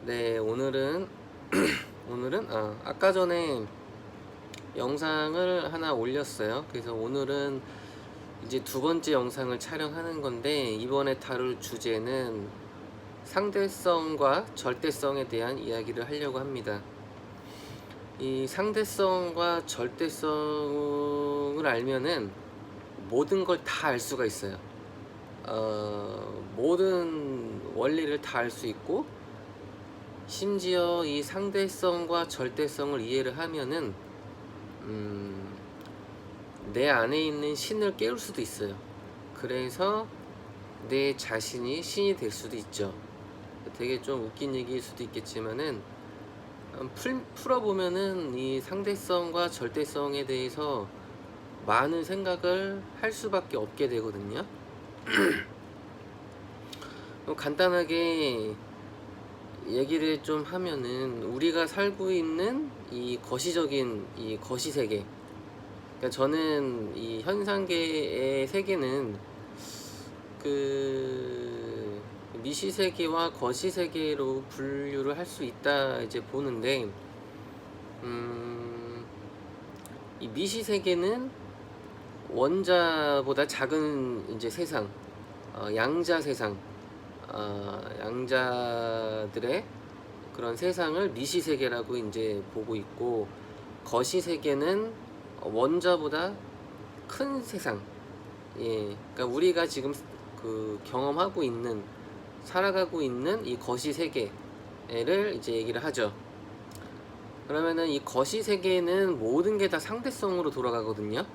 네, 오늘은 아까 전에 영상을 하나 올렸어요. 그래서 오늘은 이제 두 번째 영상을 촬영하는 건데, 이번에 다룰 주제는 상대성과 절대성에 대한 이야기를 하려고 합니다. 이 상대성과 절대성을 알면은 모든 걸 다 알 수가 있어요. 모든 원리를 다 알 수 있고, 심지어 이 상대성과 절대성을 이해를 하면은 내 안에 있는 신을 깨울 수도 있어요. 그래서 내 자신이 신이 될 수도 있죠. 되게 좀 웃긴 얘기일 수도 있겠지만은, 풀어보면은 이 상대성과 절대성에 대해서 많은 생각을 할 수밖에 없게 되거든요. 간단하게 얘기를 좀 하면은, 우리가 살고 있는 이 거시적인 이 거시세계, 그러니까 저는 이 현상계의 세계는 그 미시세계와 거시세계로 분류를 할 수 있다 이제 보는데, 이 미시세계는 원자보다 작은 이제 세상, 양자 세상, 양자들의 그런 세상을 미시세계라고 이제 보고 있고, 거시세계는 원자보다 큰 세상, 그러니까 우리가 지금 그 경험하고 있는, 살아가고 있는 이 거시세계를 이제 얘기를 하죠. 그러면은 이 거시세계는 모든 게 다 상대성으로 돌아가거든요.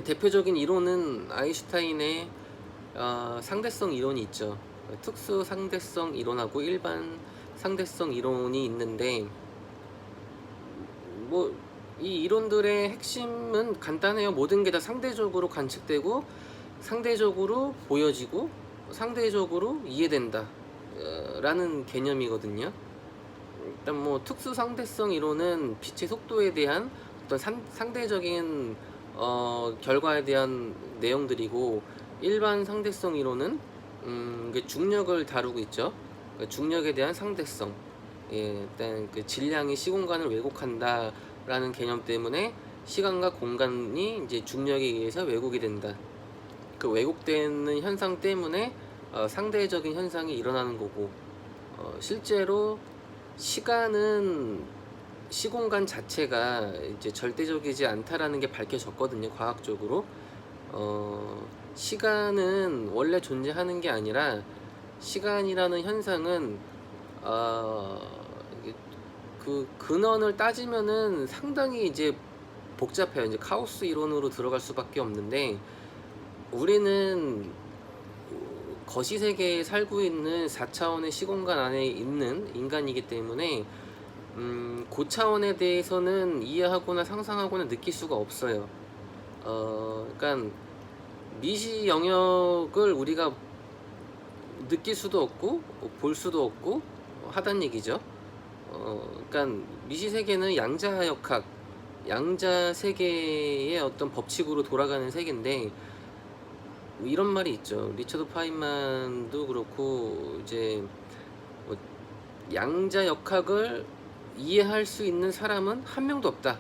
대표적인 이론은 아인슈타인의 상대성 이론이 있죠. 특수 상대성 이론하고 일반 상대성 이론이 있는데, 뭐 이 이론들의 핵심은 간단해요. 모든 게 다 상대적으로 관측되고, 상대적으로 보여지고, 상대적으로 이해된다 라는 개념이거든요. 일단 뭐 특수 상대성 이론은 빛의 속도에 대한 어떤 상대적인 결과에 대한 내용들이고, 일반 상대성 이론은 중력을 다루고 있죠. 그러니까 중력에 대한 상대성, 일단 그 질량이 시공간을 왜곡한다라는 개념 때문에 시간과 공간이 이제 중력에 의해서 왜곡이 된다. 그 왜곡되는 현상 때문에 상대적인 현상이 일어나는 거고, 실제로 시간은 시공간 자체가 이제 절대적이지 않다라는 게 밝혀졌거든요, 과학적으로. 시간은 원래 존재하는 게 아니라, 시간이라는 현상은 그 근원을 따지면은 상당히 이제 복잡해요. 이제 카오스 이론으로 들어갈 수밖에 없는데, 우리는 거시세계에 살고 있는 4차원의 시공간 안에 있는 인간이기 때문에 고차원에 대해서는 이해하거나 상상하거나 느낄 수가 없어요. 그러니까 미시 영역을 우리가 느낄 수도 없고 볼 수도 없고 하단 얘기죠. 그러니까 미시 세계는 양자역학, 양자 세계의 어떤 법칙으로 돌아가는 세계인데, 이런 말이 있죠. 리처드 파인만도 그렇고, 이제 뭐 양자역학을 이해할 수 있는 사람은 한 명도 없다.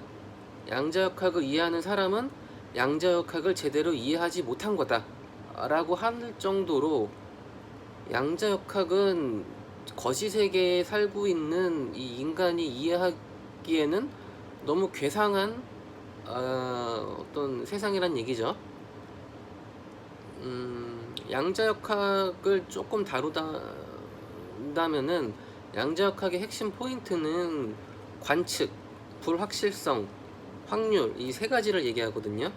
양자역학을 이해하는 사람은 양자역학을 제대로 이해하지 못한 거다 라고 할 정도로, 양자역학은 거시세계에 살고 있는 이 인간이 이해하기에는 너무 괴상한 어떤 세상이란 얘기죠. 양자역학을 조금 다루다면은, 양자역학의 핵심 포인트는 관측, 불확실성, 확률, 이 세 가지를 얘기하거든요.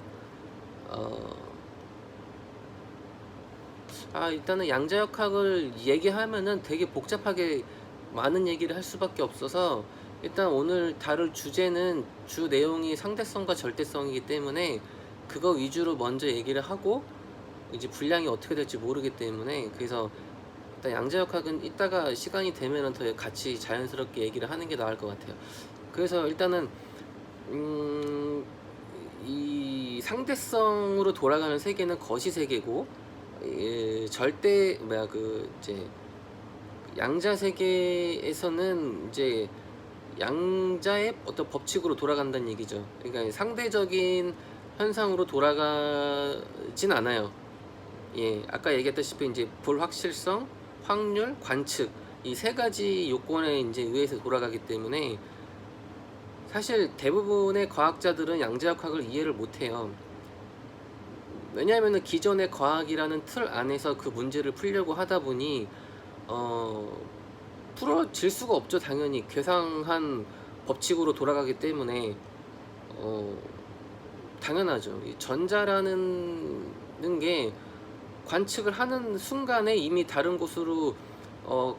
일단은 양자역학을 얘기하면은 되게 복잡하게 많은 얘기를 할 수밖에 없어서, 일단 오늘 다룰 주제는 주 내용이 상대성과 절대성이기 때문에 그거 위주로 먼저 얘기를 하고, 이제 분량이 어떻게 될지 모르기 때문에, 그래서 일단 양자역학은 이따가 시간이 되면은 더 같이 자연스럽게 얘기를 하는 게 나을 것 같아요. 그래서 일단은 이 상대성으로 돌아가는 세계는 거시세계고, 절대 이제 양자 세계에서는 이제 양자의 어떤 법칙으로 돌아간다는 얘기죠. 그러니까 상대적인 현상으로 돌아가진 않아요. 예, 아까 얘기했다시피 이제 불확실성, 확률, 관측 이 세 가지 요건에 이제 의해서 돌아가기 때문에 사실 대부분의 과학자들은 양자역학을 이해를 못해요. 왜냐하면 기존의 과학이라는 틀 안에서 그 문제를 풀려고 하다 보니 풀어질 수가 없죠. 당연히 괴상한 법칙으로 돌아가기 때문에 어, 당연하죠. 이 전자라는 게 관측을 하는 순간에 이미 다른 곳으로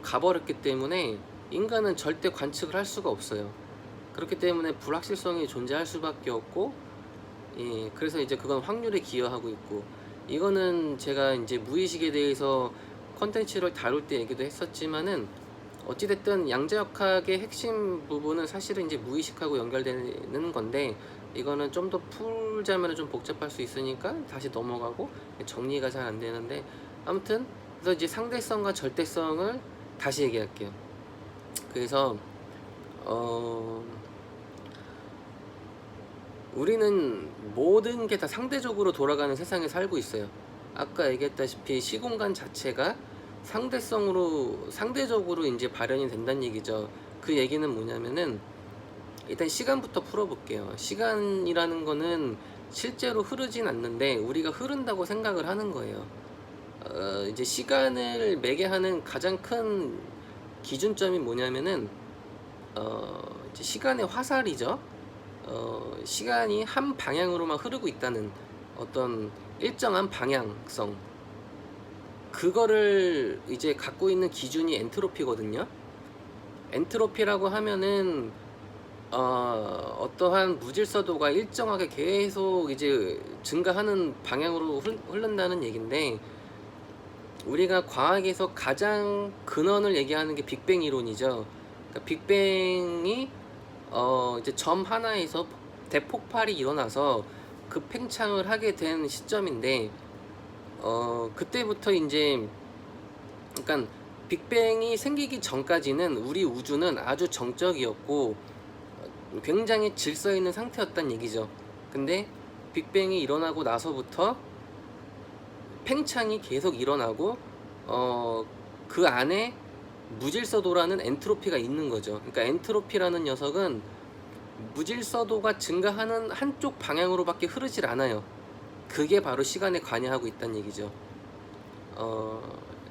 가버렸기 때문에 인간은 절대 관측을 할 수가 없어요. 그렇기 때문에 불확실성이 존재할 수밖에 없고, 예, 그래서 이제 그건 확률에 기여하고 있고, 이거는 제가 이제 무의식에 대해서 컨텐츠를 다룰 때 얘기도 했었지만은 어찌됐든 양자역학의 핵심 부분은 사실은 이제 무의식하고 연결되는 건데, 이거는 좀 더 풀자면 좀 복잡할 수 있으니까 다시 넘어가고 정리가 잘 안 되는데, 아무튼 그래서 이제 상대성과 절대성을 다시 얘기할게요. 그래서 우리는 모든 게 다 상대적으로 돌아가는 세상에 살고 있어요. 아까 얘기했다시피 시공간 자체가 상대적으로 이제 발현이 된다는 얘기죠. 그 얘기는 뭐냐면은 일단 시간부터 풀어볼게요. 시간이라는 거는 실제로 흐르진 않는데 우리가 흐른다고 생각을 하는 거예요. 이제 시간을 매개하는 가장 큰 기준점이 뭐냐면은 이제 시간의 화살이죠. 시간이 한 방향으로만 흐르고 있다는 어떤 일정한 방향성, 그거를 이제 갖고 있는 기준이 엔트로피거든요. 엔트로피라고 하면은 어떠한 무질서도가 일정하게 계속 이제 증가하는 방향으로 흐른다는 얘긴데, 우리가 과학에서 가장 근원을 얘기하는 게 빅뱅 이론이죠. 그러니까 빅뱅이 이제 점 하나에서 대폭발이 일어나서 그 팽창을 하게 된 시점인데, 그때부터 이제 그러니까 빅뱅이 생기기 전까지는 우리 우주는 아주 정적이었고 굉장히 질서 있는 상태였단 얘기죠. 근데 빅뱅이 일어나고 나서부터 팽창이 계속 일어나고 그 안에 무질서도라는 엔트로피가 있는 거죠. 그러니까 엔트로피라는 녀석은 무질서도가 증가하는 한쪽 방향으로밖에 흐르질 않아요. 그게 바로 시간에 관여하고 있다는 얘기죠.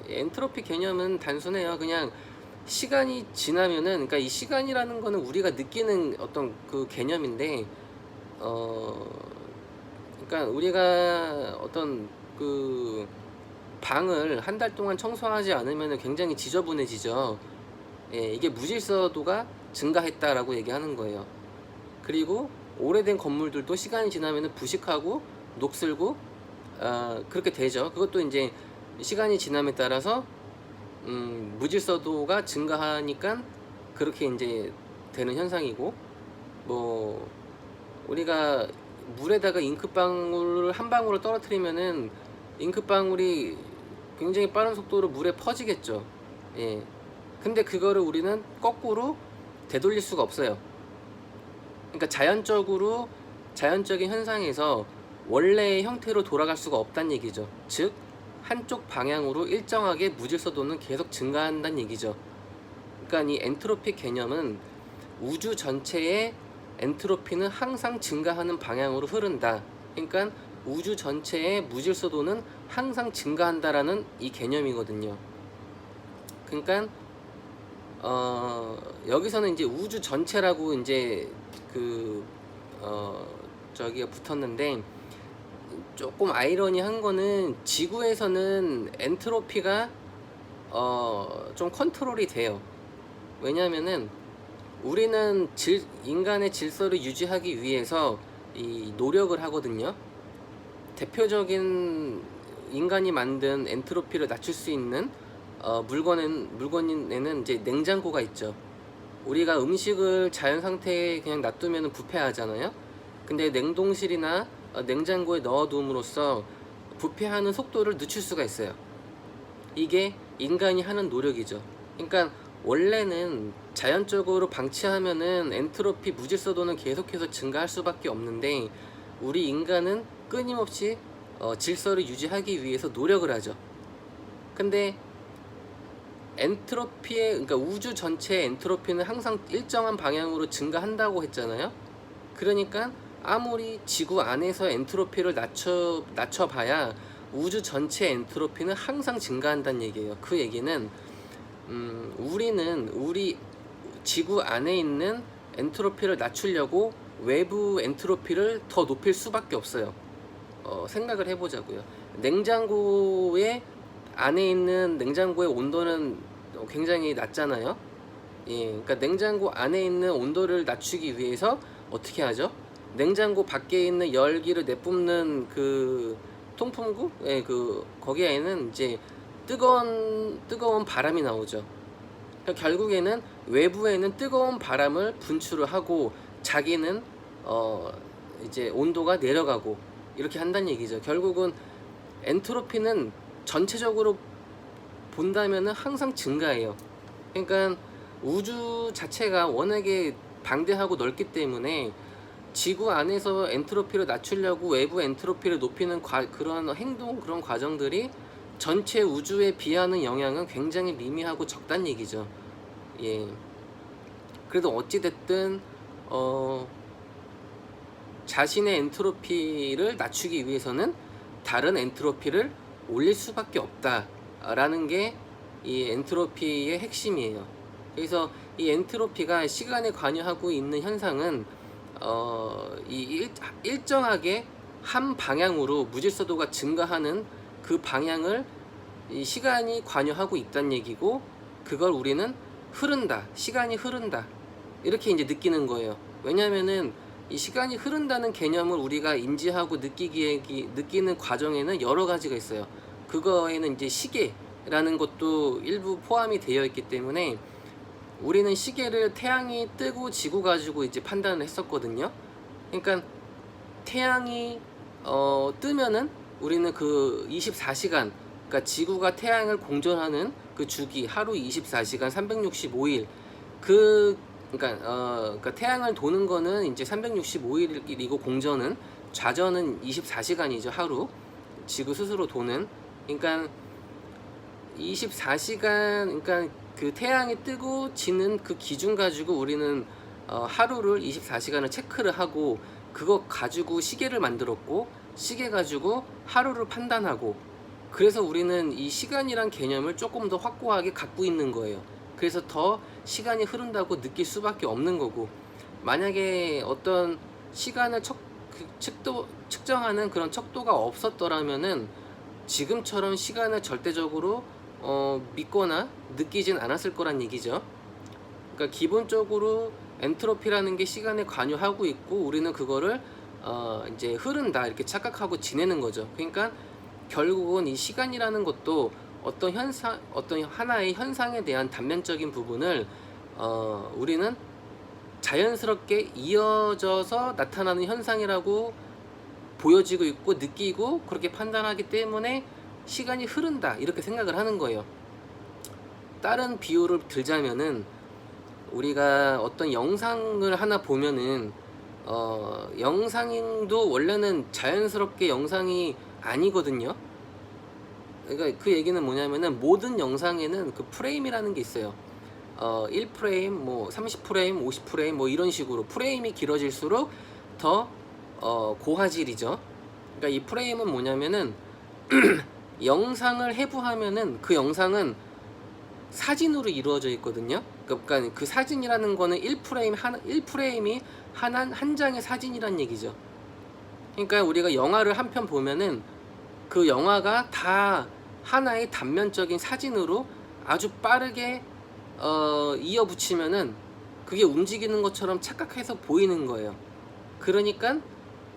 엔트로피 개념은 단순해요. 그냥 시간이 지나면은, 그러니까 이 시간이라는 거는 우리가 느끼는 어떤 그 개념인데, 그러니까 우리가 어떤 그 방을 한 달 동안 청소하지 않으면 굉장히 지저분해지죠. 예, 이게 무질서도가 증가했다라고 얘기하는 거예요. 그리고 오래된 건물들도 시간이 지나면 부식하고 녹슬고 그렇게 되죠. 그것도 이제 시간이 지남에 따라서 무질서도가 증가하니까 그렇게 이제 되는 현상이고, 뭐 우리가 물에다가 잉크방울을 한 방울을 떨어뜨리면은 잉크방울이 굉장히 빠른 속도로 물에 퍼지겠죠. 예. 근데 그거를 우리는 거꾸로 되돌릴 수가 없어요. 그러니까 자연적인 현상에서 원래의 형태로 돌아갈 수가 없다는 얘기죠. 즉 한쪽 방향으로 일정하게 무질서도는 계속 증가한다는 얘기죠. 그러니까 이 엔트로피 개념은 우주 전체의 엔트로피는 항상 증가하는 방향으로 흐른다. 그러니까 우주 전체의 무질서도는 항상 증가한다라는 이 개념이거든요. 그러니까 여기서는 이제 우주 전체라고 이제 저기가 붙었는데, 조금 아이러니한 거는 지구에서는 엔트로피가 좀 컨트롤이 돼요. 왜냐하면은 우리는 인간의 질서를 유지하기 위해서 이 노력을 하거든요. 대표적인 인간이 만든 엔트로피를 낮출 수 있는 물건에는 이제 냉장고가 있죠. 우리가 음식을 자연 상태에 그냥 놔두면 부패하잖아요. 근데 냉동실이나 냉장고에 넣어둠으로써 부패하는 속도를 늦출 수가 있어요. 이게 인간이 하는 노력이죠. 그러니까 원래는 자연적으로 방치하면은 엔트로피 무질서도는 계속해서 증가할 수밖에 없는데, 우리 인간은 끊임없이 질서를 유지하기 위해서 노력을 하죠. 근데 그러니까 우주 전체의 엔트로피는 항상 일정한 방향으로 증가한다고 했잖아요. 그러니까 아무리 지구 안에서 엔트로피를 낮춰봐야 우주 전체 엔트로피는 항상 증가한다는 얘기예요. 그 얘기는 우리 지구 안에 있는 엔트로피를 낮추려고 외부 엔트로피를 더 높일 수밖에 없어요. 생각을 해보자고요. 냉장고에 안에 있는 냉장고의 온도는 굉장히 낮잖아요. 예, 그러니까 냉장고 안에 있는 온도를 낮추기 위해서 어떻게 하죠? 냉장고 밖에 있는 열기를 내뿜는 그 통풍구, 예, 거기에는 이제 뜨거운 바람이 나오죠. 그러니까 결국에는 외부에는 뜨거운 바람을 분출을 하고 자기는 이제 온도가 내려가고 이렇게 한다는 얘기죠. 결국은 엔트로피는 전체적으로 본다면은 항상 증가해요. 그러니까 우주 자체가 워낙에 방대하고 넓기 때문에 지구 안에서 엔트로피를 낮추려고 외부 엔트로피를 높이는 그런 행동, 그런 과정들이 전체 우주에 비하는 영향은 굉장히 미미하고 적다는 얘기죠. 예. 그래도 어찌됐든 자신의 엔트로피를 낮추기 위해서는 다른 엔트로피를 올릴 수밖에 없다라는 게 이 엔트로피의 핵심이에요. 그래서 이 엔트로피가 시간에 관여하고 있는 현상은 일정하게 한 방향으로 무질서도가 증가하는 그 방향을 이 시간이 관여하고 있다는 얘기고, 그걸 우리는 시간이 흐른다 이렇게 이제 느끼는 거예요. 왜냐하면은 이 시간이 흐른다는 개념을 우리가 인지하고 느끼는 과정에는 여러 가지가 있어요. 그거에는 이제 시계라는 것도 일부 포함이 되어 있기 때문에 우리는 시계를 태양이 뜨고 지고 가지고 이제 판단을 했었거든요. 그러니까 태양이 뜨면은 우리는 그 24시간, 그러니까 지구가 태양을 공전하는 그 주기, 하루 24시간 365일, 그러니까 태양을 도는 거는 이제 365일이고 공전은, 좌전은 24시간이죠. 하루 지구 스스로 도는. 그러니까 24시간, 그러니까 그 태양이 뜨고 지는 그 기준 가지고 우리는 하루를 24시간을 체크를 하고, 그거 가지고 시계를 만들었고, 시계 가지고 하루를 판단하고, 그래서 우리는 이 시간이란 개념을 조금 더 확고하게 갖고 있는 거예요. 그래서 더 시간이 흐른다고 느낄 수밖에 없는 거고, 만약에 어떤 시간을 측정하는 그런 척도가 없었더라면은 지금처럼 시간을 절대적으로 믿거나 느끼진 않았을 거란 얘기죠. 그러니까 기본적으로 엔트로피라는 게 시간에 관여하고 있고, 우리는 그거를 이제 흐른다 이렇게 착각하고 지내는 거죠. 그러니까 결국은 이 시간이라는 것도 어떤 하나의 현상에 대한 단면적인 부분을 우리는 자연스럽게 이어져서 나타나는 현상이라고 보여지고 있고 느끼고 그렇게 판단하기 때문에 시간이 흐른다 이렇게 생각을 하는 거예요. 다른 비유를 들자면은, 우리가 어떤 영상을 하나 보면은 영상도 원래는 자연스럽게 영상이 아니거든요. 그러니까 그 얘기는 뭐냐면은, 모든 영상에는 그 프레임이라는 게 있어요. 1프레임, 뭐 30프레임, 50프레임 뭐 이런 식으로 프레임이 길어질수록 더 고화질이죠. 그러니까 이 프레임은 뭐냐면은 영상을 해부하면은 그 영상은 사진으로 이루어져 있거든요. 그러니까 그 사진이라는 거는 1프레임이 한 장의 사진이란 얘기죠. 그러니까 우리가 영화를 한 편 보면은 그 영화가 다 하나의 단면적인 사진으로 아주 빠르게 이어붙이면은 그게 움직이는 것처럼 착각해서 보이는 거예요. 그러니까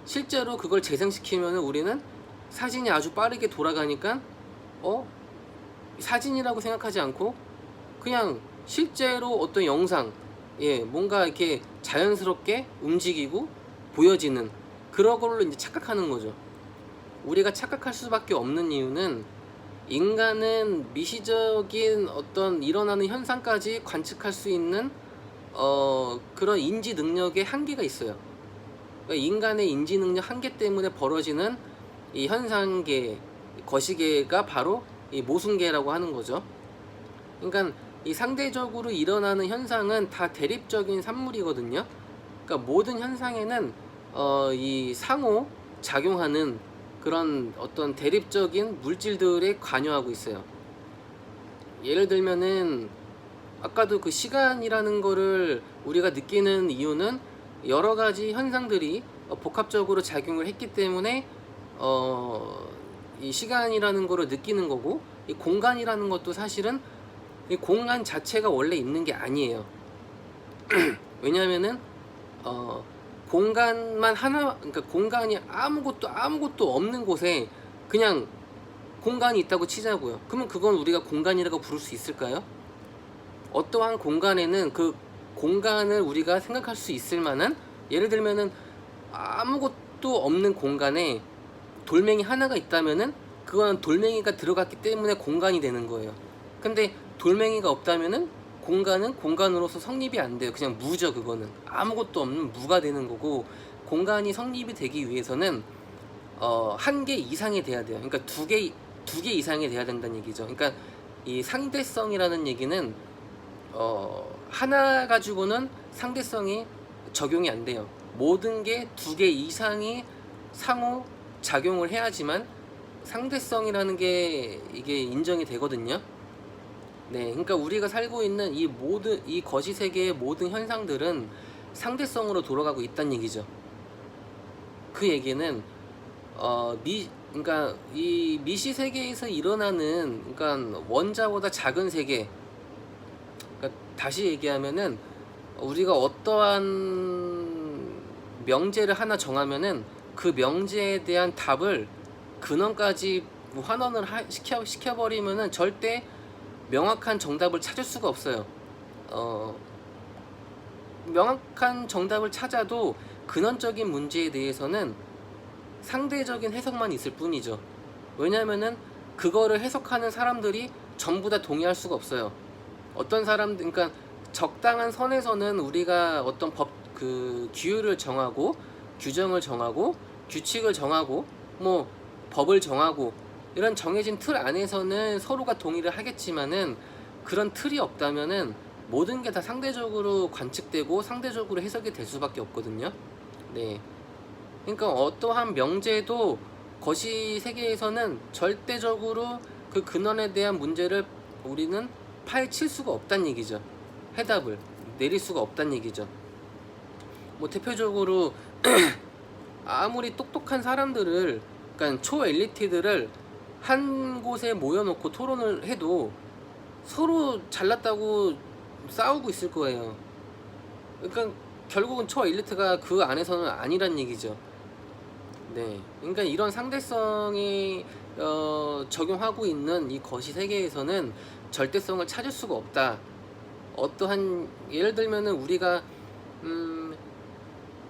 실제로 그걸 재생시키면은 우리는 사진이 아주 빠르게 돌아가니까 사진이라고 생각하지 않고 그냥 실제로 어떤 영상, 뭔가 이렇게 자연스럽게 움직이고 보여지는 그런 걸로 이제 착각하는 거죠. 우리가 착각할 수밖에 없는 이유는 인간은 미시적인 어떤 일어나는 현상까지 관측할 수 있는 그런 인지 능력의 한계가 있어요. 그러니까 인간의 인지 능력 한계 때문에 벌어지는 이 현상계, 거시계가 바로 이 모순계라고 하는 거죠. 그러니까 이 상대적으로 일어나는 현상은 다 대립적인 산물이거든요. 그러니까 모든 현상에는 이 상호 작용하는 그런 어떤 대립적인 물질들에 관여하고 있어요. 예를 들면은 아까도 그 시간이라는 거를 우리가 느끼는 이유는 여러 가지 현상들이 복합적으로 작용을 했기 때문에 이 시간이라는 거를 느끼는 거고, 이 공간이라는 것도 사실은 이 공간 자체가 원래 있는 게 아니에요. 왜냐면은 공간만 하나, 그러니까 공간이 아무것도 없는 곳에 그냥 공간이 있다고 치자고요. 그러면 그건 우리가 공간이라고 부를 수 있을까요? 어떠한 공간에는 그 공간을 우리가 생각할 수 있을 만한, 예를 들면은 아무것도 없는 공간에 돌멩이 하나가 있다면은 그건 돌멩이가 들어갔기 때문에 공간이 되는 거예요. 근데 돌멩이가 없다면은 공간은 공간으로서 성립이 안 돼요. 그냥 무죠. 그거는 아무것도 없는 무가 되는 거고, 공간이 성립이 되기 위해서는 한 개 이상이 돼야 돼요. 그러니까 두 개 이상이 돼야 된다는 얘기죠. 그러니까 이 상대성이라는 얘기는 하나 가지고는 상대성이 적용이 안 돼요. 모든 게 두 개 이상이 상호 작용을 해야지만 상대성이라는 게 이게 인정이 되거든요. 네, 그러니까 우리가 살고 있는 이 거시 세계의 모든 현상들은 상대성으로 돌아가고 있다는 얘기죠. 그 얘기는 그러니까 이 미시 세계에서 일어나는, 그러니까 원자보다 작은 세계. 그러니까 다시 얘기하면은 우리가 어떠한 명제를 하나 정하면은 그 명제에 대한 답을 근원까지 환원을 시켜버리면은 절대 명확한 정답을 찾을 수가 없어요. 명확한 정답을 찾아도 근원적인 문제에 대해서는 상대적인 해석만 있을 뿐이죠. 왜냐면은 그거를 해석하는 사람들이 전부 다 동의할 수가 없어요. 어떤 사람들, 그러니까 적당한 선에서는 우리가 어떤 규율을 정하고, 규정을 정하고, 규칙을 정하고, 뭐 법을 정하고, 이런 정해진 틀 안에서는 서로가 동의를 하겠지만은, 그런 틀이 없다면은 모든 게 다 상대적으로 관측되고 상대적으로 해석이 될 수밖에 없거든요. 네. 그러니까 어떠한 명제도 거시 세계에서는 절대적으로 그 근원에 대한 문제를 우리는 파헤칠 수가 없다는 얘기죠. 해답을 내릴 수가 없다는 얘기죠. 뭐 대표적으로 아무리 똑똑한 사람들을, 그러니까 초엘리트들을 한 곳에 모여놓고 토론을 해도 서로 잘났다고 싸우고 있을 거예요. 그러니까 결국은 초엘리트가 그 안에서는 아니란 얘기죠. 네, 그러니까 이런 상대성이 적용하고 있는 이 거시 세계에서는 절대성을 찾을 수가 없다. 어떠한, 예를 들면은 우리가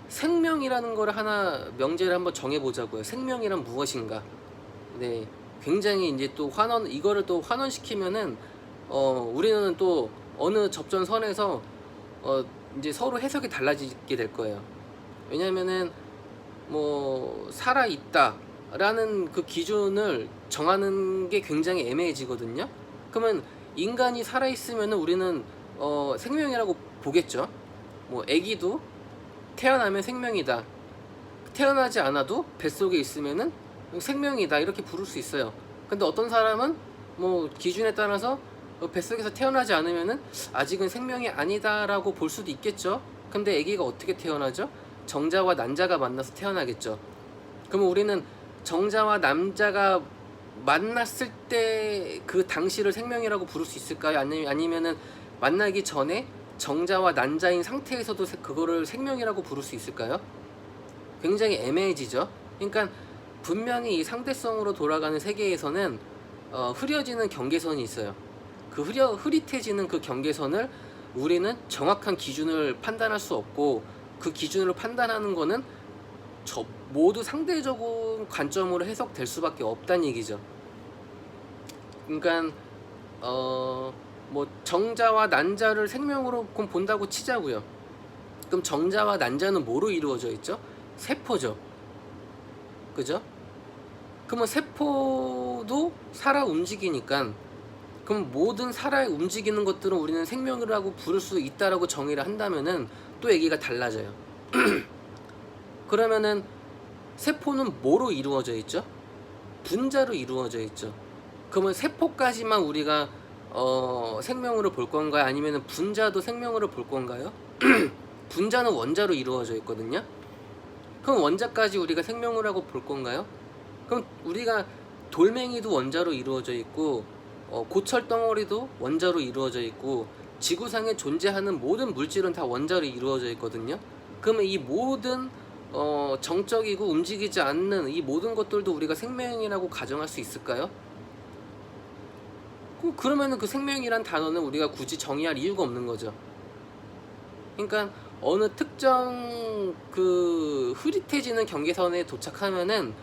생명이라는 거를 하나 명제를 한번 정해보자고요. 생명이란 무엇인가? 네, 굉장히 이제 또 이거를 또 환원시키면은 우리는 또 어느 접전선에서 이제 서로 해석이 달라지게 될 거예요. 왜냐면은 뭐 살아있다 라는 그 기준을 정하는 게 굉장히 애매해지거든요. 그러면 인간이 살아있으면 우리는 생명이라고 보겠죠. 뭐 애기도 태어나면 생명이다, 태어나지 않아도 뱃속에 있으면은 생명이다, 이렇게 부를 수 있어요. 근데 어떤 사람은 뭐 기준에 따라서 뱃속에서 태어나지 않으면은 아직은 생명이 아니다 라고 볼 수도 있겠죠. 근데 애기가 어떻게 태어나죠? 정자와 난자가 만나서 태어나겠죠. 그러면 우리는 정자와 남자가 만났을 때 그 당시를 생명이라고 부를 수 있을까요? 아니면은 만나기 전에 정자와 난자인 상태에서도 그거를 생명이라고 부를 수 있을까요? 굉장히 애매해지죠. 그러니까 분명히 이 상대성으로 돌아가는 세계에서는 흐려지는 경계선이 있어요. 그 흐릿해지는 그 경계선을 우리는 정확한 기준을 판단할 수 없고, 그 기준으로 판단하는 거는 모두 상대적인 관점으로 해석될 수밖에 없다는 얘기죠. 그러니까 뭐 정자와 난자를 생명으로 본다고 치자고요. 그럼 정자와 난자는 뭐로 이루어져 있죠? 세포죠. 그죠? 그러면 세포도 살아 움직이니까, 그럼 모든 살아 움직이는 것들은 우리는 생명이라고 부를 수 있다라고 정의를 한다면은 또 얘기가 달라져요. 그러면은 세포는 뭐로 이루어져 있죠? 분자로 이루어져 있죠. 그러면 세포까지만 우리가 생명으로 볼 건가요? 아니면 분자도 생명으로 볼 건가요? 분자는 원자로 이루어져 있거든요. 그럼 원자까지 우리가 생명이라고 볼 건가요? 그럼 우리가 돌멩이도 원자로 이루어져 있고, 고철 덩어리도 원자로 이루어져 있고, 지구상에 존재하는 모든 물질은 다 원자로 이루어져 있거든요. 그러면 이 모든 정적이고 움직이지 않는 이 모든 것들도 우리가 생명이라고 가정할 수 있을까요? 그러면은 그 생명이란 단어는 우리가 굳이 정의할 이유가 없는 거죠. 그러니까 어느 특정 그 흐릿해지는 경계선에 도착하면은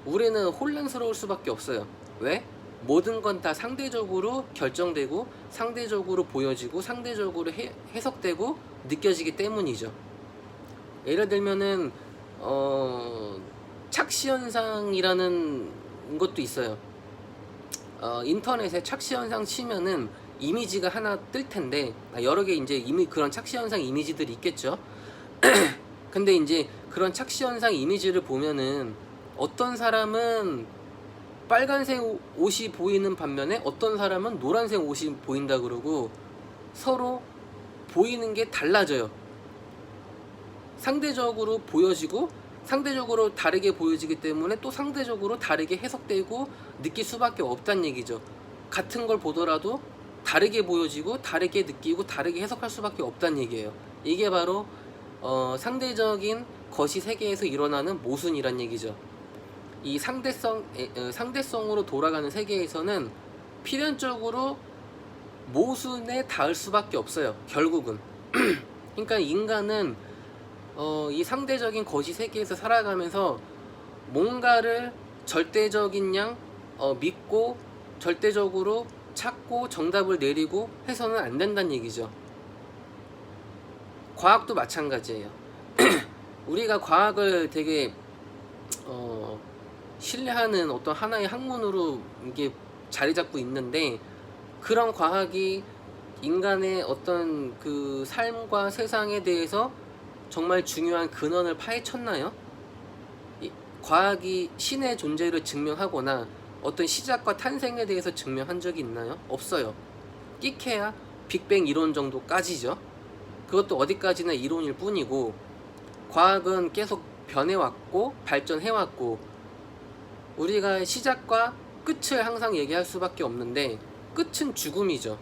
우리는 혼란스러울 수밖에 없어요. 왜? 모든 건 다 상대적으로 결정되고, 상대적으로 보여지고, 상대적으로 해석되고 느껴지기 때문이죠. 예를 들면은 착시현상이라는 것도 있어요. 인터넷에 착시현상 치면은 이미지가 하나 뜰 텐데, 여러 개 이제 이미 그런 착시현상 이미지들이 있겠죠. 근데 이제 그런 착시현상 이미지를 보면은 어떤 사람은 빨간색 옷이 보이는 반면에 어떤 사람은 노란색 옷이 보인다 그러고, 서로 보이는 게 달라져요. 상대적으로 보여지고, 상대적으로 다르게 보여지기 때문에 또 상대적으로 다르게 해석되고 느낄 수밖에 없다는 얘기죠. 같은 걸 보더라도 다르게 보여지고, 다르게 느끼고, 다르게 해석할 수밖에 없다는 얘기예요. 이게 바로 상대적인 거시 세계에서 일어나는 모순이란 얘기죠. 이 상대성으로 돌아가는 세계에서는 필연적으로 모순에 닿을 수밖에 없어요, 결국은. 그러니까 인간은 이 상대적인 거시 세계에서 살아가면서 뭔가를 절대적인 양 믿고 절대적으로 찾고 정답을 내리고 해서는 안 된다는 얘기죠. 과학도 마찬가지예요. 우리가 과학을 되게 신뢰하는 어떤 하나의 학문으로 이게 자리 잡고 있는데, 그런 과학이 인간의 어떤 그 삶과 세상에 대해서 정말 중요한 근원을 파헤쳤나요? 과학이 신의 존재를 증명하거나 어떤 시작과 탄생에 대해서 증명한 적이 있나요? 없어요. 끼케야 빅뱅 이론 정도까지죠. 그것도 어디까지나 이론일 뿐이고, 과학은 계속 변해왔고 발전해왔고, 우리가 시작과 끝을 항상 얘기할 수밖에 없는데 끝은 죽음이죠.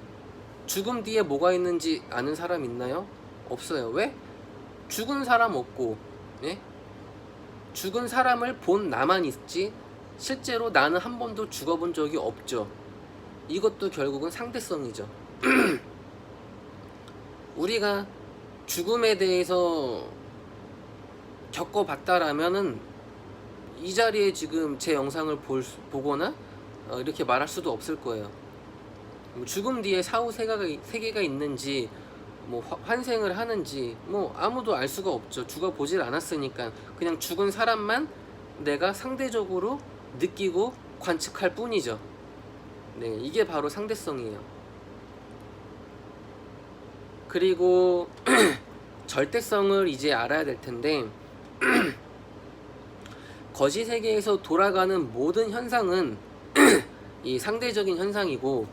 죽음 뒤에 뭐가 있는지 아는 사람 있나요? 없어요. 왜? 죽은 사람 없고, 예? 죽은 사람을 본 나만 있지 실제로 나는 한 번도 죽어본 적이 없죠. 이것도 결국은 상대성이죠. 우리가 죽음에 대해서 겪어봤다라면은 이 자리에 지금 제 영상을 보거나 이렇게 말할 수도 없을 거예요. 죽음 뒤에 사후 세계가 있는지, 뭐 환생을 하는지 뭐 아무도 알 수가 없죠. 죽어보질 않았으니까 그냥 죽은 사람만 내가 상대적으로 느끼고 관측할 뿐이죠. 네, 이게 바로 상대성이에요. 그리고 절대성을 이제 알아야 될 텐데, 거시 세계에서 돌아가는 모든 현상은 이 상대적인 현상이고,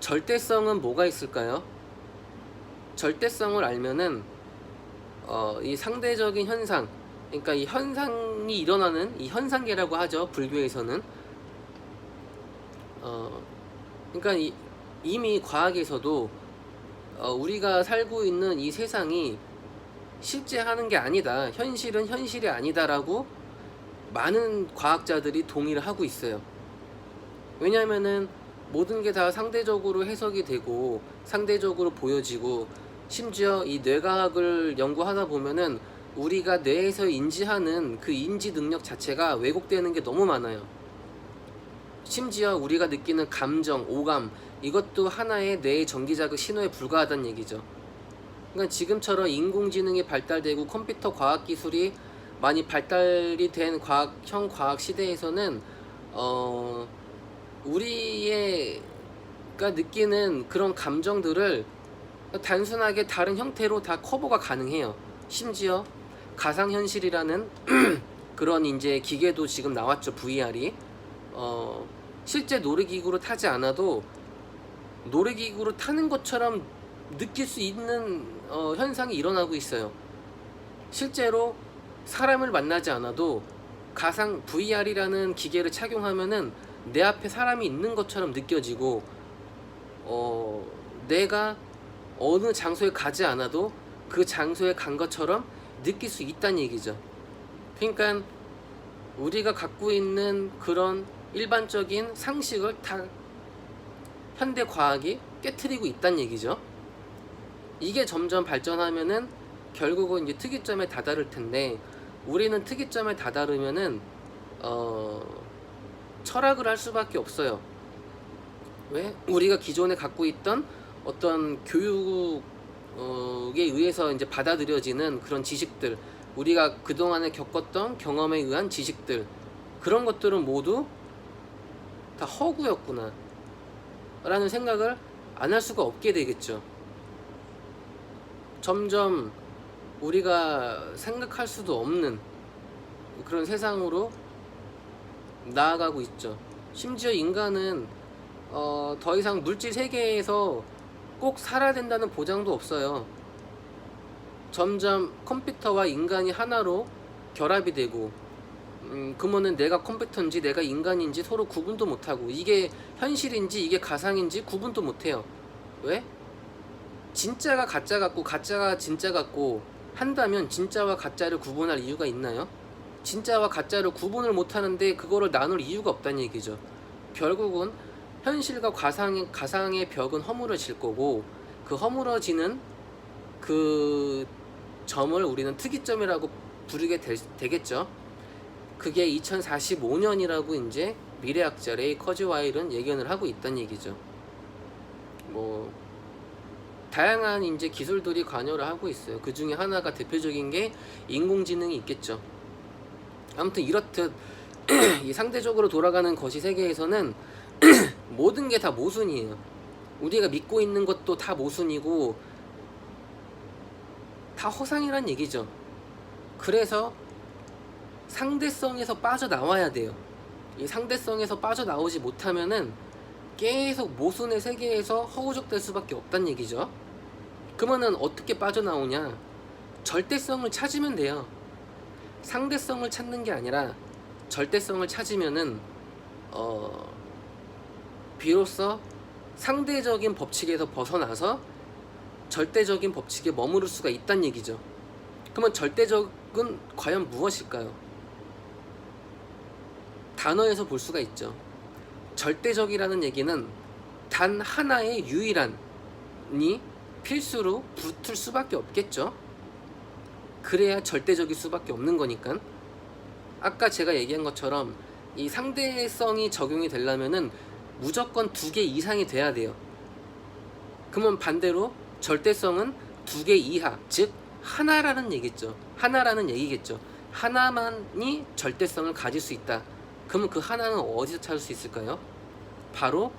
절대성은 뭐가 있을까요? 절대성을 알면은 이 상대적인 현상, 그러니까 이 현상이 일어나는 이 현상계라고 하죠, 불교에서는. 그러니까 이미 과학에서도 우리가 살고 있는 이 세상이 실제 하는 게 아니다, 현실은 현실이 아니다라고 많은 과학자들이 동의를 하고 있어요. 왜냐하면은 모든 게 다 상대적으로 해석이 되고 상대적으로 보여지고, 심지어 이 뇌과학을 연구하다 보면은 우리가 뇌에서 인지하는 그 인지 능력 자체가 왜곡되는 게 너무 많아요. 심지어 우리가 느끼는 감정, 오감, 이것도 하나의 뇌의 전기자극 신호에 불과하다는 얘기죠. 그러니까 지금처럼 인공지능이 발달되고 컴퓨터 과학 기술이 많이 발달이 된 형 과학 시대에서는 우리가 느끼는 그런 감정들을 단순하게 다른 형태로 다 커버가 가능해요. 심지어 가상현실이라는 그런 이제 기계도 지금 나왔죠. VR이 실제 놀이기구로 타지 않아도 놀이기구로 타는 것처럼 느낄 수 있는 현상이 일어나고 있어요. 실제로 사람을 만나지 않아도 가상 VR이라는 기계를 착용하면은 내 앞에 사람이 있는 것처럼 느껴지고 내가 어느 장소에 가지 않아도 그 장소에 간 것처럼 느낄 수 있다는 얘기죠. 그러니까 우리가 갖고 있는 그런 일반적인 상식을 다 현대 과학이 깨트리고 있다는 얘기죠. 이게 점점 발전하면은 결국은 이제 특이점에 다다를 텐데, 우리는 특이점에 다다르면은 철학을 할 수밖에 없어요. 왜? 우리가 기존에 갖고 있던 어떤 교육에 의해서 이제 받아들여지는 그런 지식들, 우리가 그동안에 겪었던 경험에 의한 지식들, 그런 것들은 모두 다 허구였구나 라는 생각을 안 할 수가 없게 되겠죠. 점점 우리가 생각할 수도 없는 그런 세상으로 나아가고 있죠. 심지어 인간은 더 이상 물질 세계에서 꼭 살아야 된다는 보장도 없어요. 점점 컴퓨터와 인간이 하나로 결합이 되고, 그러면은 내가 컴퓨터인지 내가 인간인지 서로 구분도 못하고, 이게 현실인지 이게 가상인지 구분도 못해요. 왜? 진짜가 가짜 같고 가짜가 진짜 같고 한다면 진짜와 가짜를 구분할 이유가 있나요? 진짜와 가짜를 구분을 못하는데 그거를 나눌 이유가 없다는 얘기죠. 결국은 현실과 가상의 벽은 허물어질 거고, 그 허물어지는 그 점을 우리는 특이점이라고 부르게 되겠죠. 그게 2045년이라고 이제 미래학자 레이 커즈와일은 예견을 하고 있다는 얘기죠. 뭐 다양한 이제 기술들이 관여를 하고 있어요. 그 중에 하나가 대표적인 게 인공지능이 있겠죠. 아무튼 이렇듯 이 상대적으로 돌아가는 거시 세계에서는 모든 게 다 모순이에요. 우리가 믿고 있는 것도 다 모순이고 다 허상이란 얘기죠. 그래서 상대성에서 빠져나와야 돼요. 이 상대성에서 빠져나오지 못하면은 계속 모순의 세계에서 허우적될 수밖에 없다는 얘기죠. 그러면은 어떻게 빠져나오냐? 절대성을 찾으면 돼요. 상대성을 찾는 게 아니라 절대성을 찾으면은 비로소 상대적인 법칙에서 벗어나서 절대적인 법칙에 머무를 수가 있다는 얘기죠. 그러면 절대적은 과연 무엇일까요? 단어에서 볼 수가 있죠. 절대적이라는 얘기는 단 하나의 유일한이 필수로 붙을 수밖에 없겠죠. 그래야 절대적일 수밖에 없는 거니까. 아까 제가 얘기한 것처럼 이 상대성이 적용이 되려면은 무조건 2개 이상이 돼야 돼요. 그러면 반대로 절대성은 2개 이하, 즉 하나라는 얘기겠죠. 하나만이 절대성을 가질 수 있다. 그러면 그 하나는 어디서 찾을 수 있을까요? 바로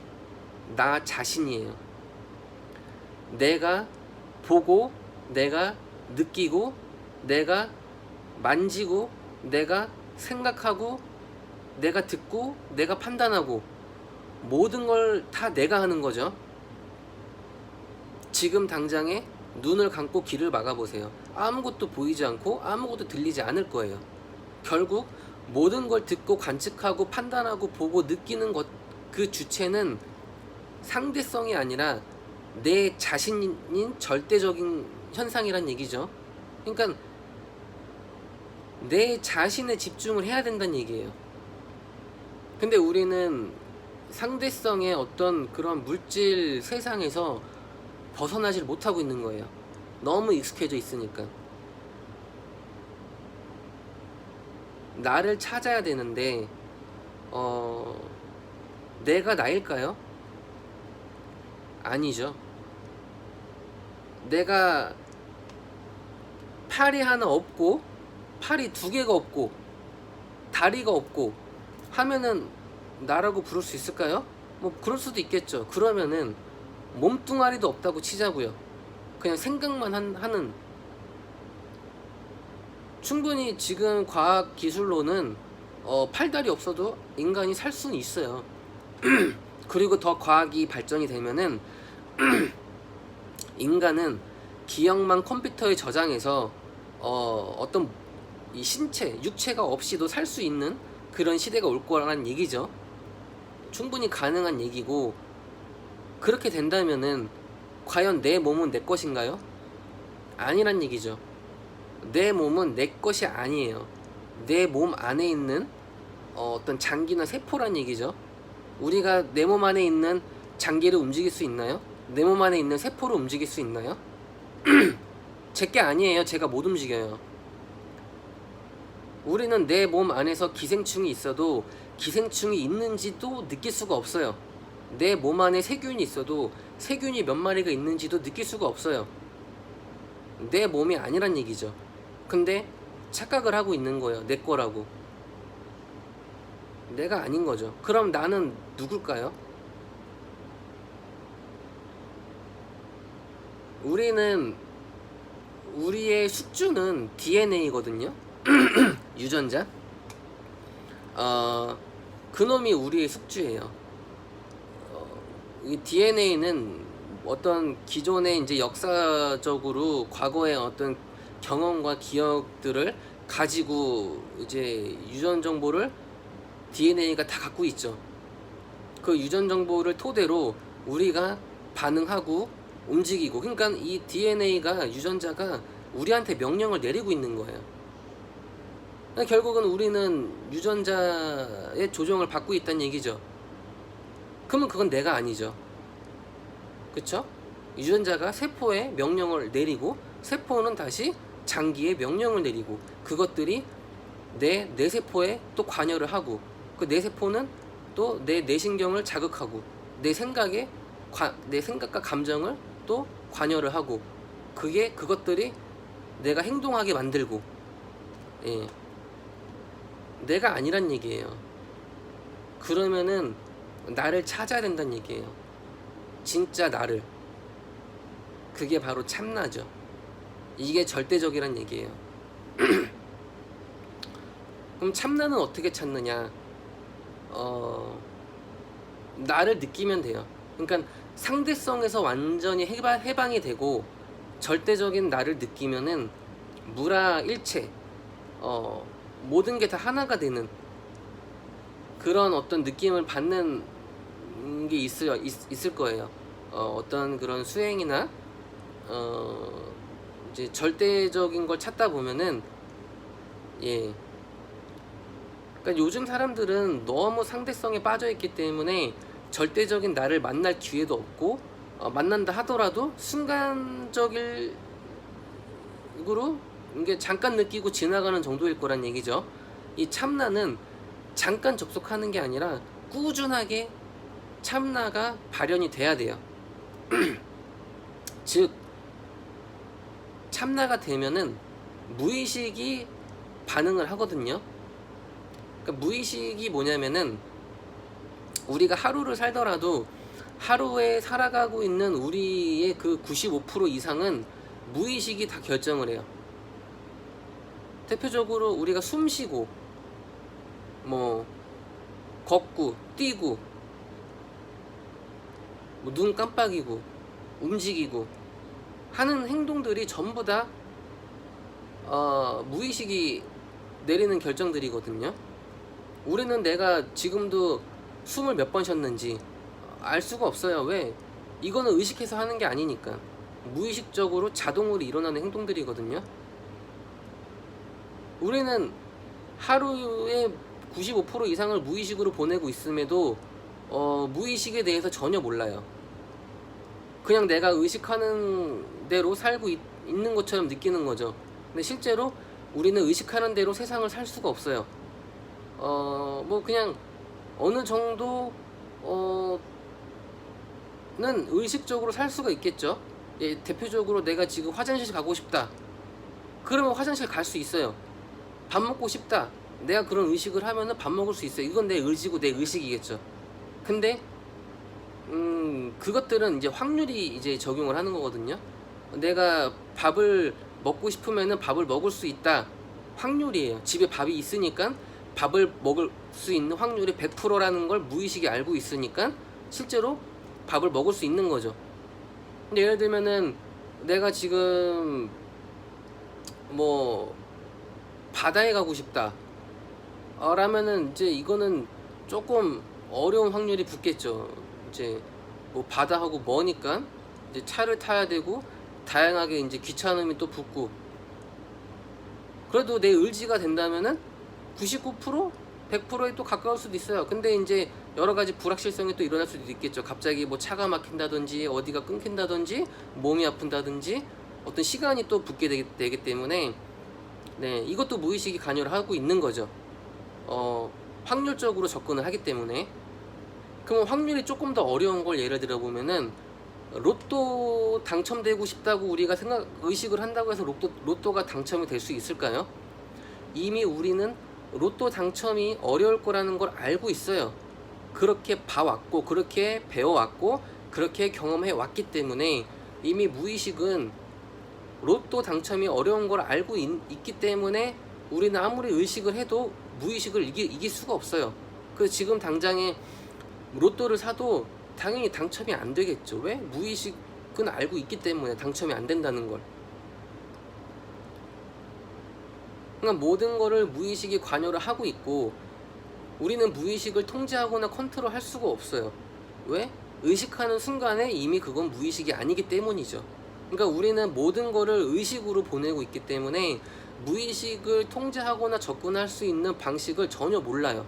나 자신이에요. 내가 보고, 내가 느끼고, 내가 만지고, 내가 생각하고, 내가 듣고, 내가 판단하고, 모든 걸 다 내가 하는 거죠. 지금 당장에 눈을 감고 귀를 막아보세요. 아무것도 보이지 않고 아무것도 들리지 않을 거예요. 결국 모든 걸 듣고 관측하고 판단하고 보고 느끼는 것, 그 주체는 상대성이 아니라 내 자신인 절대적인 현상이란 얘기죠. 그러니까 내 자신에 집중을 해야 된다는 얘기예요. 근데 우리는 상대성의 어떤 그런 물질 세상에서 벗어나질 못하고 있는 거예요. 너무 익숙해져 있으니까. 나를 찾아야 되는데 내가 나일까요? 아니죠. 내가 팔이 하나 없고 팔이 두 개가 없고 다리가 없고 하면은 나라고 부를 수 있을까요? 뭐 그럴 수도 있겠죠. 그러면은 몸뚱아리도 없다고 치자고요. 그냥 생각만 하는, 충분히 지금 과학 기술로는 팔다리 없어도 인간이 살 수는 있어요. 그리고 더 과학이 발전이 되면은 인간은 기억만 컴퓨터에 저장해서 어떤 이 신체, 육체가 없이도 살 수 있는 그런 시대가 올 거라는 얘기죠. 충분히 가능한 얘기고, 그렇게 된다면은 과연 내 몸은 내 것인가요? 아니란 얘기죠. 내 몸은 내 것이 아니에요. 내 몸 안에 있는 어떤 장기나 세포란 얘기죠. 우리가 내 몸 안에 있는 장기를 움직일 수 있나요? 내 몸 안에 있는 세포를 움직일 수 있나요? 제게 아니에요. 제가 못 움직여요. 우리는 내 몸 안에서 기생충이 있어도 기생충이 있는지도 느낄 수가 없어요. 내 몸 안에 세균이 있어도 세균이 몇 마리가 있는지도 느낄 수가 없어요. 내 몸이 아니란 얘기죠. 근데 착각을 하고 있는 거예요. 내 거라고. 내가 아닌 거죠. 그럼 나는 누굴까요? 우리의 숙주는 DNA거든요. 유전자. 그놈이 우리의 숙주예요. 이 DNA는 어떤 기존의 이제 역사적으로 과거의 어떤 경험과 기억들을 가지고 이제 유전 정보를 DNA가 다 갖고 있죠. 그 유전 정보를 토대로 우리가 반응하고 움직이고, 그러니까 이 DNA가, 유전자가 우리한테 명령을 내리고 있는 거예요. 그러니까 결국은 우리는 유전자의 조종을 받고 있다는 얘기죠. 그러면 그건 내가 아니죠. 그쵸? 유전자가 세포에 명령을 내리고, 세포는 다시 장기에 명령을 내리고, 그것들이 내 뇌세포에 또 관여를 하고, 그 뇌세포는 또 내 뇌신경을 자극하고, 내 생각과 감정을 또 관여를 하고, 그것들이 내가 행동하게 만들고, 예. 내가 아니란 얘기예요. 그러면은 나를 찾아야 된다는 얘기예요. 진짜 나를. 그게 바로 참나죠. 이게 절대적이란 얘기예요. 그럼 참나는 어떻게 찾느냐? 나를 느끼면 돼요. 그러니까 상대성에서 완전히 해방이 되고 절대적인 나를 느끼면은 무라일체, 모든 게 다 하나가 되는 그런 어떤 느낌을 받는 게 있을 거예요. 어떤 그런 수행이나 이제 절대적인 걸 찾다 보면은, 예. 그러니까 요즘 사람들은 너무 상대성에 빠져 있기 때문에 절대적인 나를 만날 기회도 없고, 만난다 하더라도 순간적으로 이게 잠깐 느끼고 지나가는 정도일 거란 얘기죠. 이 참나는 잠깐 접속하는 게 아니라 꾸준하게 참나가 발현이 돼야 돼요. 즉 참나가 되면은 무의식이 반응을 하거든요. 그러니까 무의식이 뭐냐면은, 우리가 하루를 살더라도 하루에 살아가고 있는 우리의 그 95% 이상은 무의식이 다 결정을 해요. 대표적으로 우리가 숨 쉬고, 뭐 걷고 뛰고, 뭐 눈 깜빡이고 움직이고 하는 행동들이 전부 다 무의식이 내리는 결정들이거든요. 우리는 내가 지금도 숨을 몇 번 쉬었는지 알 수가 없어요. 왜? 이거는 의식해서 하는 게 아니니까. 무의식적으로 자동으로 일어나는 행동들이거든요. 우리는 하루에 95% 이상을 무의식으로 보내고 있음에도 무의식에 대해서 전혀 몰라요. 그냥 내가 의식하는 대로 살고 있는 것처럼 느끼는 거죠. 근데 실제로 우리는 의식하는 대로 세상을 살 수가 없어요. 뭐 그냥 어느 정도 어, 는 의식적으로 살 수가 있겠죠. 예, 대표적으로 내가 지금 화장실 가고 싶다. 그러면 화장실 갈 수 있어요. 밥 먹고 싶다. 내가 그런 의식을 하면은 밥 먹을 수 있어요. 이건 내 의지고 내 의식이겠죠. 근데 그것들은 이제 확률이 이제 적용을 하는 거거든요. 내가 밥을 먹고 싶으면은 밥을 먹을 수 있다. 확률이에요. 집에 밥이 있으니까 밥을 먹을 수 있는 확률이 100%라는 걸 무의식이 알고 있으니까 실제로 밥을 먹을 수 있는 거죠. 근데 예를 들면은 내가 지금 뭐 바다에 가고 싶다. 라면은 이제 이거는 조금 어려운 확률이 붙겠죠. 이제 뭐 바다하고 머니까 이제 차를 타야 되고 다양하게 이제 귀찮음이 또 붙고, 그래도 내 의지가 된다면은 99% 100%에 또 가까울 수도 있어요. 근데 이제 여러 가지 불확실성이 또 일어날 수도 있겠죠. 갑자기 뭐 차가 막힌다든지 어디가 끊긴다든지 몸이 아픈다든지 어떤 시간이 또 붙게 되기 때문에 네, 이것도 무의식이 관여를 하고 있는 거죠. 확률적으로 접근을 하기 때문에. 그러면 확률이 조금 더 어려운 걸 예를 들어 보면은 로또 당첨되고 싶다고 우리가 의식을 한다고 해서 로또가 당첨이 될 수 있을까요? 이미 우리는 로또 당첨이 어려울 거라는 걸 알고 있어요. 그렇게 봐왔고 그렇게 배워왔고 그렇게 경험해 왔기 때문에 이미 무의식은 로또 당첨이 어려운 걸 알고 있기 때문에 우리는 아무리 의식을 해도 무의식을 이길 수가 없어요. 그래서 지금 당장에 로또를 사도 당연히 당첨이 안 되겠죠. 왜? 무의식은 알고 있기 때문에 당첨이 안 된다는 걸. 그러니까 모든 거를 무의식이 관여를 하고 있고 우리는 무의식을 통제하거나 컨트롤할 수가 없어요. 왜? 의식하는 순간에 이미 그건 무의식이 아니기 때문이죠. 그러니까 우리는 모든 거를 의식으로 보내고 있기 때문에 무의식을 통제하거나 접근할 수 있는 방식을 전혀 몰라요.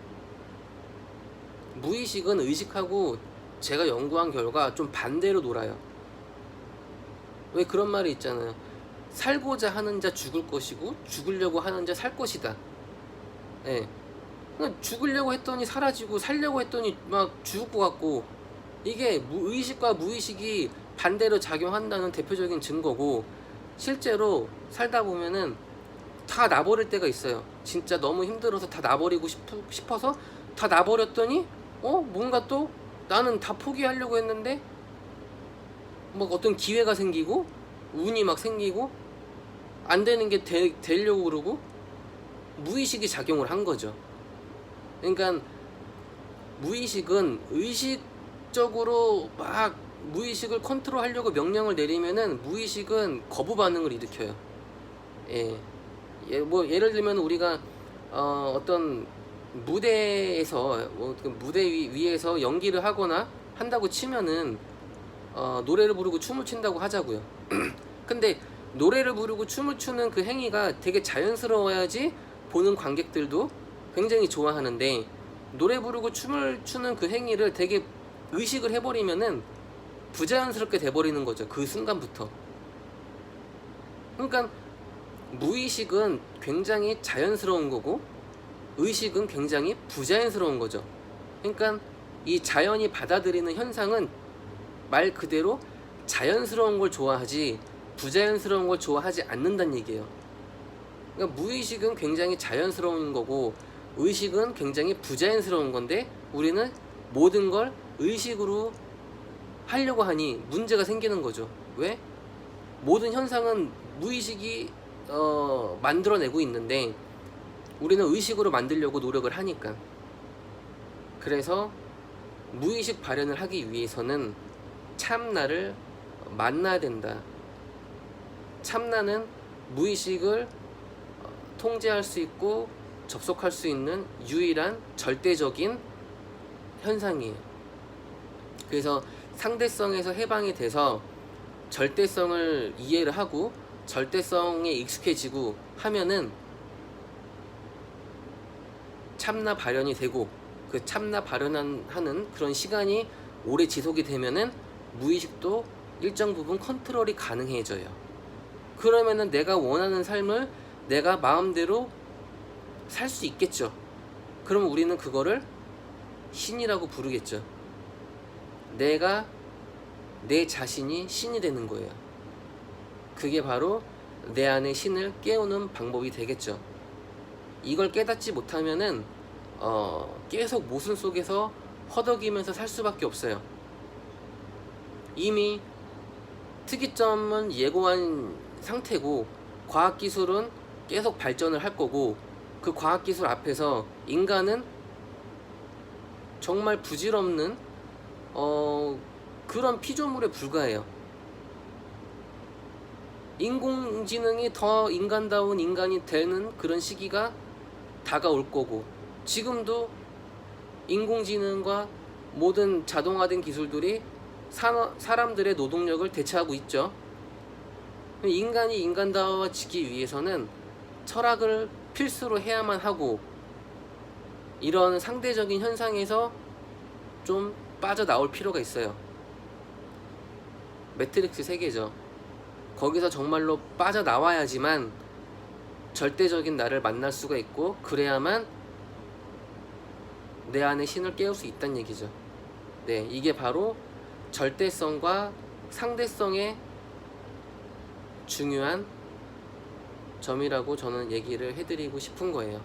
무의식은 의식하고 제가 연구한 결과 좀 반대로 놀아요. 왜 그런 말이 있잖아요. 살고자 하는 자 죽을 것이고 죽으려고 하는 자 살 것이다. 예. 그러니까 죽으려고 했더니 사라지고 살려고 했더니 막 죽을 것 같고, 이게 의식과 무의식이 반대로 작용한다는 대표적인 증거고, 실제로 살다 보면은 다 놔버릴 때가 있어요. 진짜 너무 힘들어서 다 놔버리고 싶어서 다 놔버렸더니 뭔가 또 나는 다 포기하려고 했는데 뭐 어떤 기회가 생기고 운이 막 생기고 안 되는 게 되려고 그러고 무의식이 작용을 한 거죠. 그러니까 무의식은 의식적으로 막 무의식을 컨트롤하려고 명령을 내리면은 무의식은 거부 반응을 일으켜요. 뭐 예를 들면 우리가 어떤 무대에서 무대 위에서 연기를 하거나 한다고 치면은 노래를 부르고 춤을 춘다고 하자고요. 근데 노래를 부르고 춤을 추는 그 행위가 되게 자연스러워야지 보는 관객들도 굉장히 좋아하는데, 노래 부르고 춤을 추는 그 행위를 되게 의식을 해버리면은 부자연스럽게 돼버리는 거죠. 그 순간부터. 그러니까 무의식은 굉장히 자연스러운 거고 의식은 굉장히 부자연스러운 거죠. 그러니까 이 자연이 받아들이는 현상은 말 그대로 자연스러운 걸 좋아하지 부자연스러운 걸 좋아하지 않는다는 얘기예요. 그러니까 무의식은 굉장히 자연스러운 거고 의식은 굉장히 부자연스러운 건데 우리는 모든 걸 의식으로 하려고 하니 문제가 생기는 거죠. 왜? 모든 현상은 무의식이 만들어내고 있는데 우리는 의식으로 만들려고 노력을 하니까. 그래서 무의식 발현을 하기 위해서는 참나를 만나야 된다. 참나는 무의식을 통제할 수 있고 접속할 수 있는 유일한 절대적인 현상이에요. 그래서 상대성에서 해방이 돼서 절대성을 이해를 하고 절대성에 익숙해지고 하면은 참나 발현이 되고, 그 참나 발현하는 그런 시간이 오래 지속이 되면은 무의식도 일정 부분 컨트롤이 가능해져요. 그러면은 내가 원하는 삶을 내가 마음대로 살 수 있겠죠. 그럼 우리는 그거를 신이라고 부르겠죠. 내가 내 자신이 신이 되는 거예요. 그게 바로 내 안의 신을 깨우는 방법이 되겠죠. 이걸 깨닫지 못하면은 계속 모순 속에서 허덕이면서 살 수밖에 없어요. 이미 특이점은 예고한 상태고 과학기술은 계속 발전을 할 거고, 그 과학기술 앞에서 인간은 정말 부질없는 그런 피조물에 불과해요. 인공지능이 더 인간다운 인간이 되는 그런 시기가 다가올 거고, 지금도 인공지능과 모든 자동화된 기술들이 사람들의 노동력을 대체하고 있죠. 인간이 인간다워지기 위해서는 철학을 필수로 해야만 하고, 이런 상대적인 현상에서 좀 빠져나올 필요가 있어요. 매트릭스 세계죠. 거기서 정말로 빠져나와야지만 절대적인 나를 만날 수가 있고, 그래야만 내 안의 신을 깨울 수 있다는 얘기죠. 네, 이게 바로 절대성과 상대성의 중요한 점이라고 저는 얘기를 해드리고 싶은 거예요.